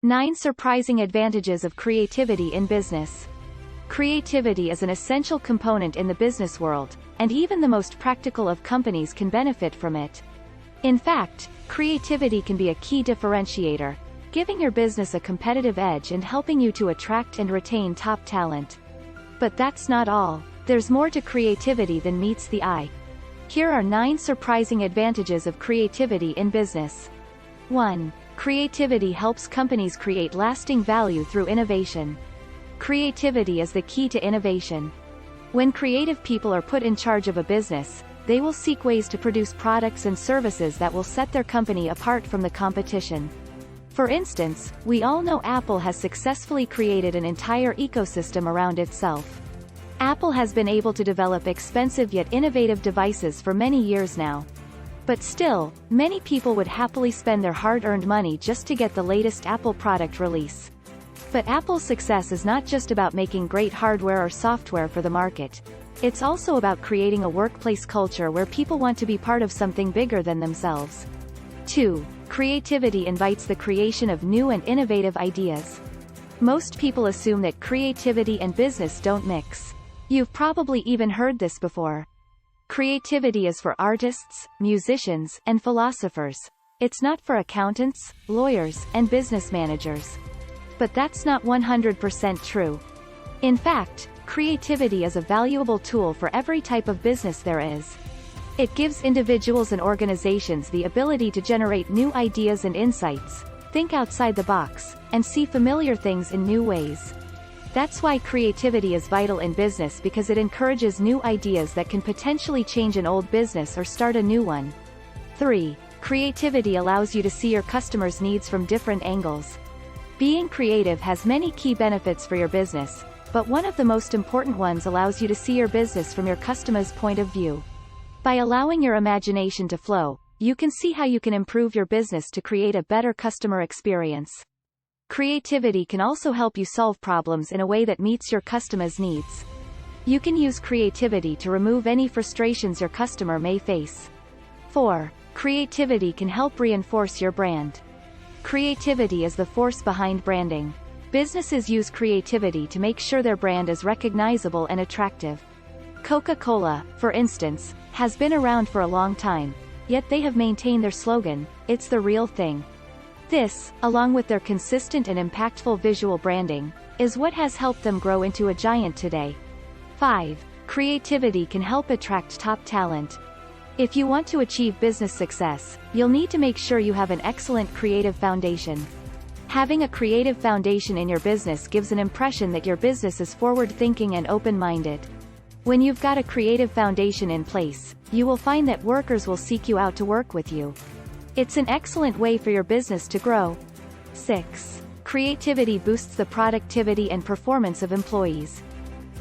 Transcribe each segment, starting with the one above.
9 Surprising advantages of creativity in business. Creativity is an essential component in the business world, and even the most practical of companies can benefit from it. In fact, creativity can be a key differentiator, giving your business a competitive edge and helping you to attract and retain top talent. But that's not all. There's more to creativity than meets the eye. Here are 9 surprising advantages of creativity in business. 1. Creativity helps companies create lasting value through innovation. Creativity is the key to innovation. When creative people are put in charge of a business, they will seek ways to produce products and services that will set their company apart from the competition. For instance, we all know Apple has successfully created an entire ecosystem around itself. Apple has been able to develop expensive yet innovative devices for many years now. But still, many people would happily spend their hard-earned money just to get the latest Apple product release. But Apple's success is not just about making great hardware or software for the market. It's also about creating a workplace culture where people want to be part of something bigger than themselves. 2. Creativity invites the creation of new and innovative ideas. Most people assume that creativity and business don't mix. You've probably even heard this before. Creativity is for artists, musicians, and philosophers. It's not for accountants, lawyers, and business managers. But that's not 100% true. In fact, creativity is a valuable tool for every type of business there is. It gives individuals and organizations the ability to generate new ideas and insights, think outside the box, and see familiar things in new ways. That's why creativity is vital in business, because it encourages new ideas that can potentially change an old business or start a new one. 3. Creativity allows you to see your customers' needs from different angles. Being creative has many key benefits for your business, but one of the most important ones allows you to see your business from your customer's point of view. By allowing your imagination to flow, you can see how you can improve your business to create a better customer experience. Creativity can also help you solve problems in a way that meets your customer's needs. You can use creativity to remove any frustrations your customer may face. 4. Creativity can help reinforce your brand. Creativity is the force behind branding. Businesses use creativity to make sure their brand is recognizable and attractive. Coca-Cola, for instance, has been around for a long time, yet they have maintained their slogan, "It's the real thing." This, along with their consistent and impactful visual branding, is what has helped them grow into a giant today. 5. Creativity can help attract top talent. If you want to achieve business success, you'll need to make sure you have an excellent creative foundation. Having a creative foundation in your business gives an impression that your business is forward-thinking and open-minded. When you've got a creative foundation in place, you will find that workers will seek you out to work with you. It's an excellent way for your business to grow. 6. Creativity boosts the productivity and performance of employees.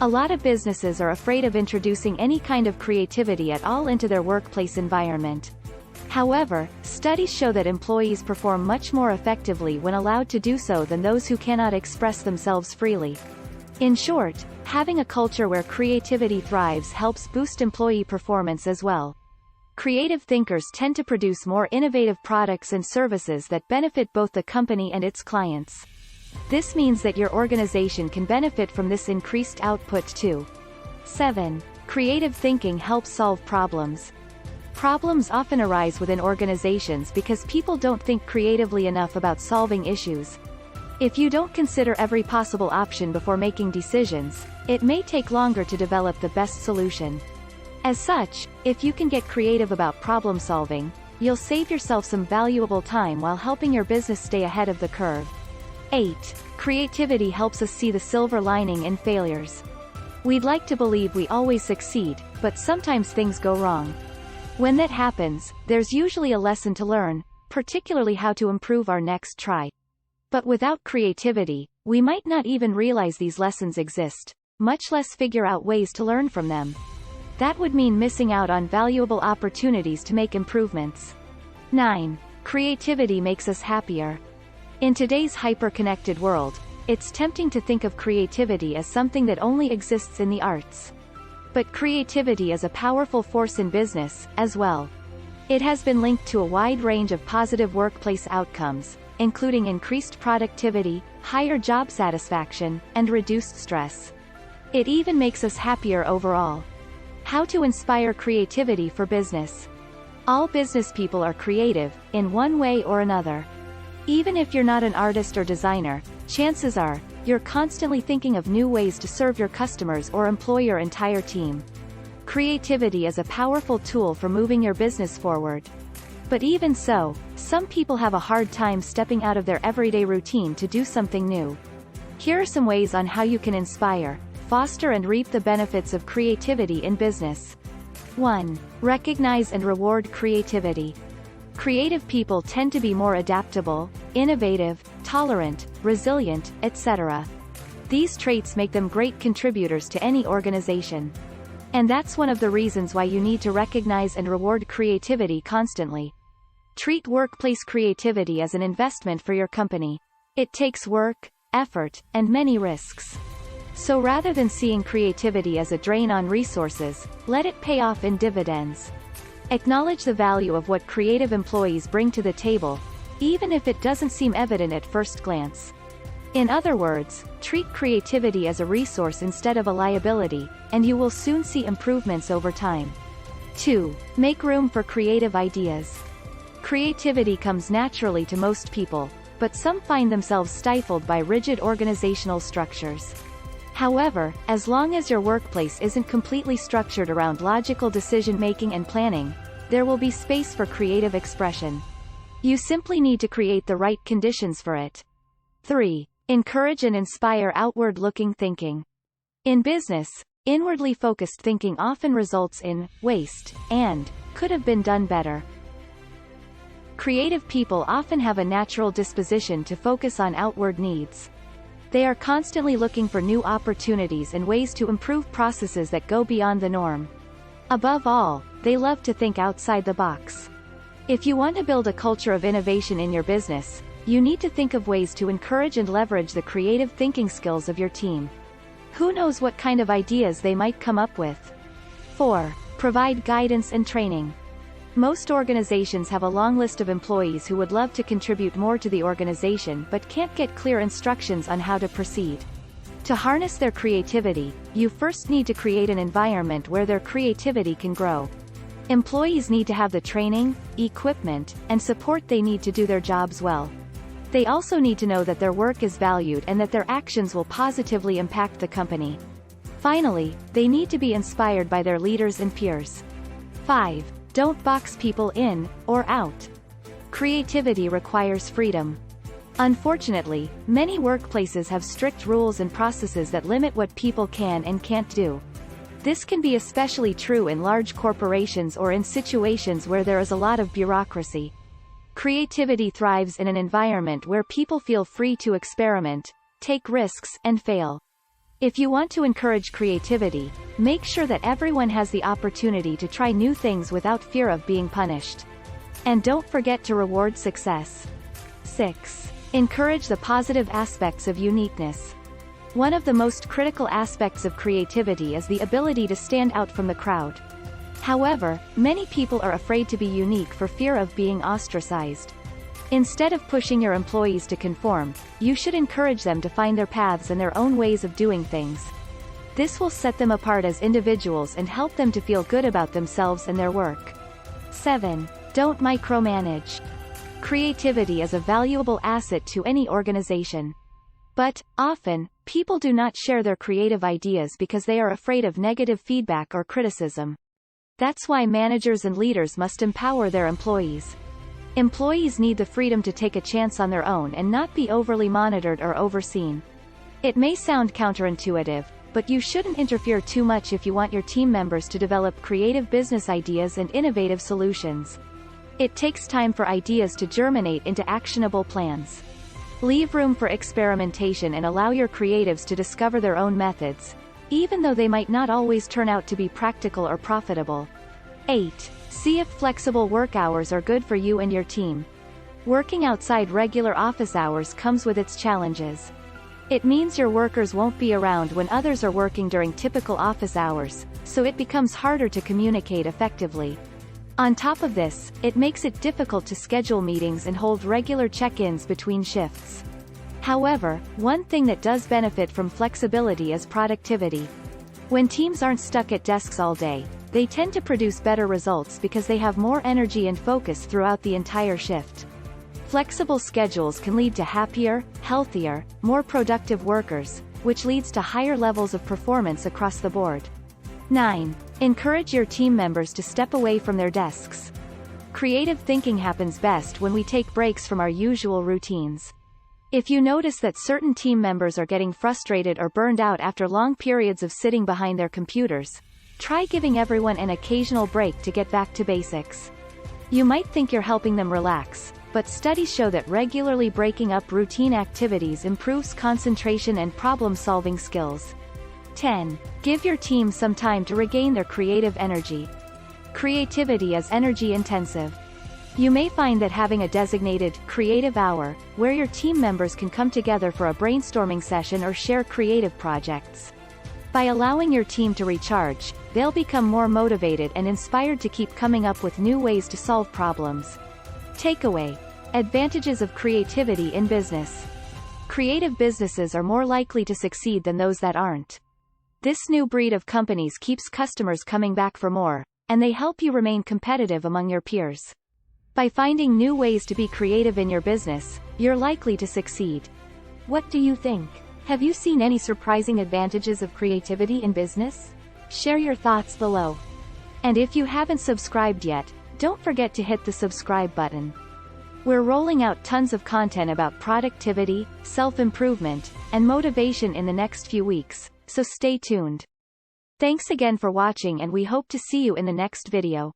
A lot of businesses are afraid of introducing any kind of creativity at all into their workplace environment. However, studies show that employees perform much more effectively when allowed to do so than those who cannot express themselves freely. In short, having a culture where creativity thrives helps boost employee performance as well. Creative thinkers tend to produce more innovative products and services that benefit both the company and its clients. This means that your organization can benefit from this increased output too. 7. Creative thinking helps solve problems. Problems often arise within organizations because people don't think creatively enough about solving issues. If you don't consider every possible option before making decisions, it may take longer to develop the best solution. As such, if you can get creative about problem solving, you'll save yourself some valuable time while helping your business stay ahead of the curve. 8. Creativity helps us see the silver lining in failures. We'd like to believe we always succeed, but sometimes things go wrong. When that happens, there's usually a lesson to learn, particularly how to improve our next try. But without creativity, we might not even realize these lessons exist, much less figure out ways to learn from them. That would mean missing out on valuable opportunities to make improvements. 9. Creativity makes us happier. In today's hyper-connected world, it's tempting to think of creativity as something that only exists in the arts. But creativity is a powerful force in business, as well. It has been linked to a wide range of positive workplace outcomes, including increased productivity, higher job satisfaction, and reduced stress. It even makes us happier overall. How to inspire creativity for business. All business people are creative, in one way or another. Even if you're not an artist or designer, chances are, you're constantly thinking of new ways to serve your customers or employ your entire team. Creativity is a powerful tool for moving your business forward. But even so, some people have a hard time stepping out of their everyday routine to do something new. Here are some ways on how you can inspire, foster and reap the benefits of creativity in business. 1. Recognize and reward creativity. Creative people tend to be more adaptable, innovative, tolerant, resilient, etc. These traits make them great contributors to any organization. And that's one of the reasons why you need to recognize and reward creativity constantly. Treat workplace creativity as an investment for your company. It takes work, effort, and many risks. So rather than seeing creativity as a drain on resources, let it pay off in dividends. Acknowledge the value of what creative employees bring to the table, even if it doesn't seem evident at first glance. In other words, treat creativity as a resource instead of a liability, and you will soon see improvements over time. 2. Make room for creative ideas. Creativity comes naturally to most people, but some find themselves stifled by rigid organizational structures. However, as long as your workplace isn't completely structured around logical decision-making and planning, there will be space for creative expression. You simply need to create the right conditions for it. 3. Encourage and inspire outward-looking thinking. In business, inwardly focused thinking often results in waste and could have been done better. Creative people often have a natural disposition to focus on outward needs. They are constantly looking for new opportunities and ways to improve processes that go beyond the norm. Above all, they love to think outside the box. If you want to build a culture of innovation in your business, you need to think of ways to encourage and leverage the creative thinking skills of your team. Who knows what kind of ideas they might come up with? 4. Provide guidance and training. Most organizations have a long list of employees who would love to contribute more to the organization but can't get clear instructions on how to proceed. To harness their creativity, you first need to create an environment where their creativity can grow. Employees need to have the training, equipment, and support they need to do their jobs well. They also need to know that their work is valued and that their actions will positively impact the company. Finally, they need to be inspired by their leaders and peers. 5. Don't box people in, or out. Creativity requires freedom. Unfortunately, many workplaces have strict rules and processes that limit what people can and can't do. This can be especially true in large corporations or in situations where there is a lot of bureaucracy. Creativity thrives in an environment where people feel free to experiment, take risks, and fail. If you want to encourage creativity, make sure that everyone has the opportunity to try new things without fear of being punished. And don't forget to reward success. 6. Encourage the positive aspects of uniqueness. One of the most critical aspects of creativity is the ability to stand out from the crowd. However, many people are afraid to be unique for fear of being ostracized. Instead of pushing your employees to conform, you should encourage them to find their paths and their own ways of doing things. This will set them apart as individuals and help them to feel good about themselves and their work. 7. Don't micromanage. Creativity is a valuable asset to any organization. But, often, people do not share their creative ideas because they are afraid of negative feedback or criticism. That's why managers and leaders must empower their employees. Employees need the freedom to take a chance on their own and not be overly monitored or overseen. It may sound counterintuitive, but you shouldn't interfere too much if you want your team members to develop creative business ideas and innovative solutions. It takes time for ideas to germinate into actionable plans. Leave room for experimentation and allow your creatives to discover their own methods, even though they might not always turn out to be practical or profitable. 8. See if flexible work hours are good for you and your team. Working outside regular office hours comes with its challenges. It means your workers won't be around when others are working during typical office hours, so it becomes harder to communicate effectively. On top of this, it makes it difficult to schedule meetings and hold regular check-ins between shifts. However, one thing that does benefit from flexibility is productivity. When teams aren't stuck at desks all day, they tend to produce better results because they have more energy and focus throughout the entire shift. Flexible schedules can lead to happier, healthier, more productive workers, which leads to higher levels of performance across the board. 9. Encourage your team members to step away from their desks. Creative thinking happens best when we take breaks from our usual routines. If you notice that certain team members are getting frustrated or burned out after long periods of sitting behind their computers, try giving everyone an occasional break to get back to basics. You might think you're helping them relax, but studies show that regularly breaking up routine activities improves concentration and problem-solving skills. 10. Give your team some time to regain their creative energy. Creativity is energy-intensive. You may find that having a designated creative hour, where your team members can come together for a brainstorming session or share creative projects. By allowing your team to recharge, they'll become more motivated and inspired to keep coming up with new ways to solve problems. Takeaway: advantages of creativity in business. Creative businesses are more likely to succeed than those that aren't. This new breed of companies keeps customers coming back for more, and they help you remain competitive among your peers. By finding new ways to be creative in your business, you're likely to succeed. What do you think? Have you seen any surprising advantages of creativity in business? Share your thoughts below. And if you haven't subscribed yet, don't forget to hit the subscribe button. We're rolling out tons of content about productivity, self-improvement, and motivation in the next few weeks, so stay tuned. Thanks again for watching, and we hope to see you in the next video.